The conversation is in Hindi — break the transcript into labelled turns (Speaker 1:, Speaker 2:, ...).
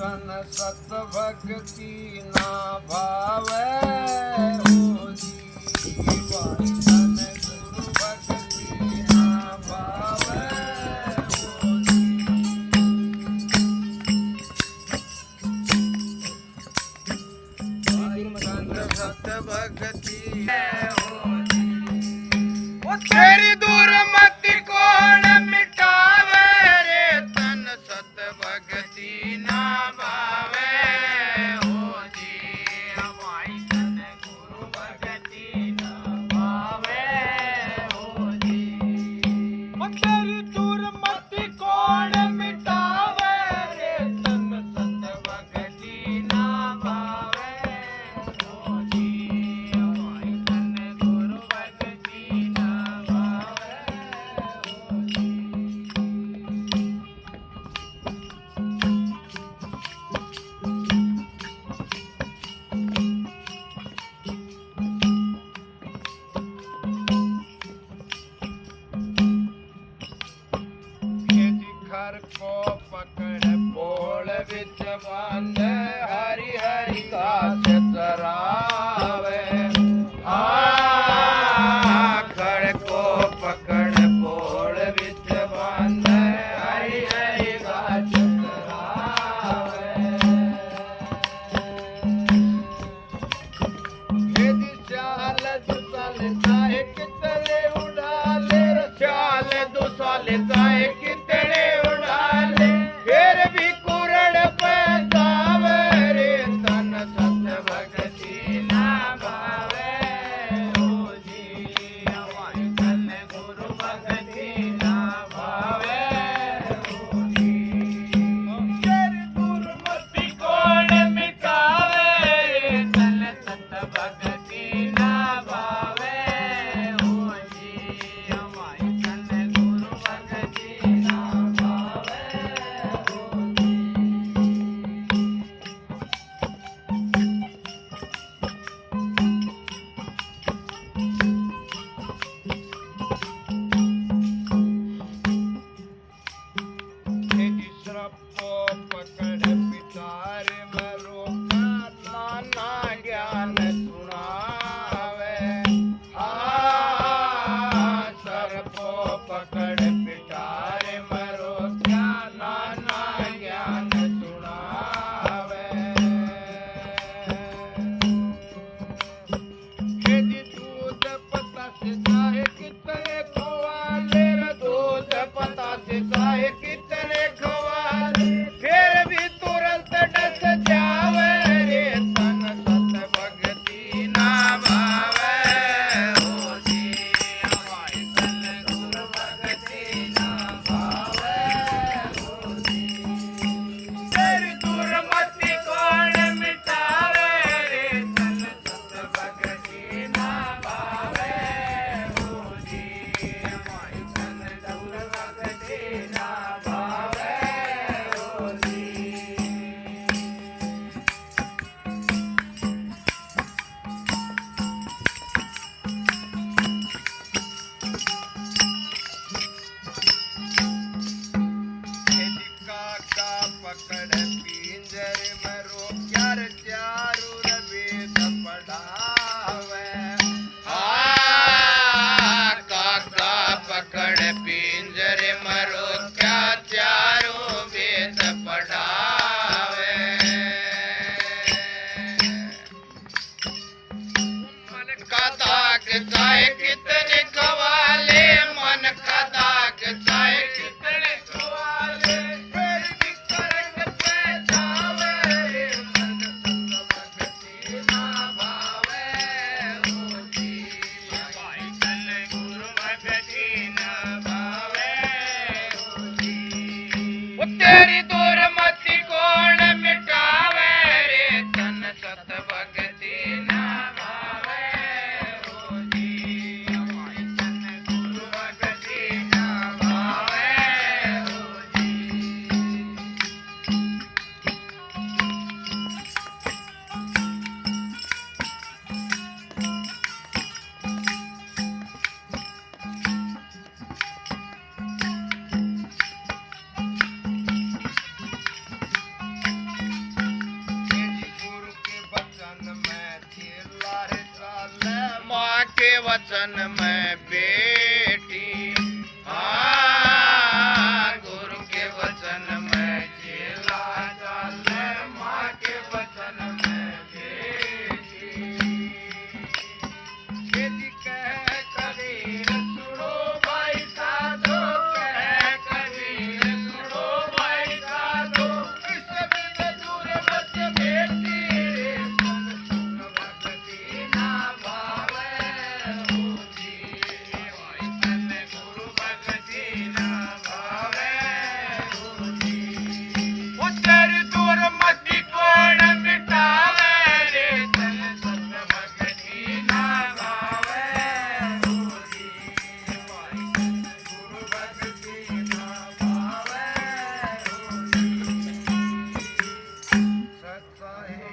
Speaker 1: तन सत भक्ति ना भावे हो जीवाई तन गुरु भक्ति ना भावे हो जीवाई तन सत भक्ति हो तेरी दूर मति कौन मिटावे रे तन सत भक्ति ना भावे हो जी हमारी तन गुरु भक्ति ना भावे हो जी तेरी दूर मति कौन मिटावे रे तन सत भक्ति ना भावे हो जी हमारी तन गुरु भक्ति ना घर को पकड़ बोल विच बांध हरि हरि घास चरावे खड़ को पकड़ बोल विच बांध हरि हरि घास चरावे यदि चाल दुसाल चाहे कितने उड़ा ले चाल दुसाल चाहे कितने फिर भी कुरड़ पे जावे रे तन सत भक्ति ना भावे हो जी हमारी तन गुरु भक्ति ना भावे हो जी तेरी दुर्मति कौन मिटावे रे तन सत भक्ति ना भावे हो जी हमारी तन गुरु भक्ति ना भावे पकड़ पितार मरो नाना ज्ञान सुनावे सर्पो पकड़ पिटार मरो नाना ज्ञान सुनावे यदि दूध पता से चाहे कितने खवाले दूध पता से चाहे कितने खवाले फिर भी तुरंत डस जावे रे तन सत भक्ति ना भावे हो जी हमारी तन गुरु भक्ति ना भावे हो जी तेरी दुर्मति कौन मिटावे रे तन सत भक्ति ना भावे हो जी हमारी तन गुरु भक्ति ना भावे हो जी काका पकड़ पिंजर मरो चार चारू वेद पढ़ावे काका पकड़ पिंजर मरो क्या चारों वेद पढ़ावे मन का दाग चाहे कितने खवाले मन का दाग चाहे कितने खवाले फिर भी करंग पे जावे रे मन सत भक्ति ना भावे हो जी हमारी तन गुरु भक्ति ना भावे हो जी तेरी दूर मति कौन मिटावे रे तन सत भक्ति ना भावे हो जी हमारी तन गुरु भक्ति ना भावे हो जी वचन में बेटी, हाँ गुरु के वचन में चेला चाले, माँ के वचन में बेटी। यदि कह कबीर सुनो भाई साधो, कह कबीर सुनो भाई साधो, इस बिन दूर मत बेटी, सुन भक्ति ना भावे होती, तन गुरु भक्ति ना भावे होती। वो तेरी दूर मति कौन मिटावे रे, तन सुन भक्ति ना भावे होती, तन गुरु भक्ति ना भावे होती। सत्ता है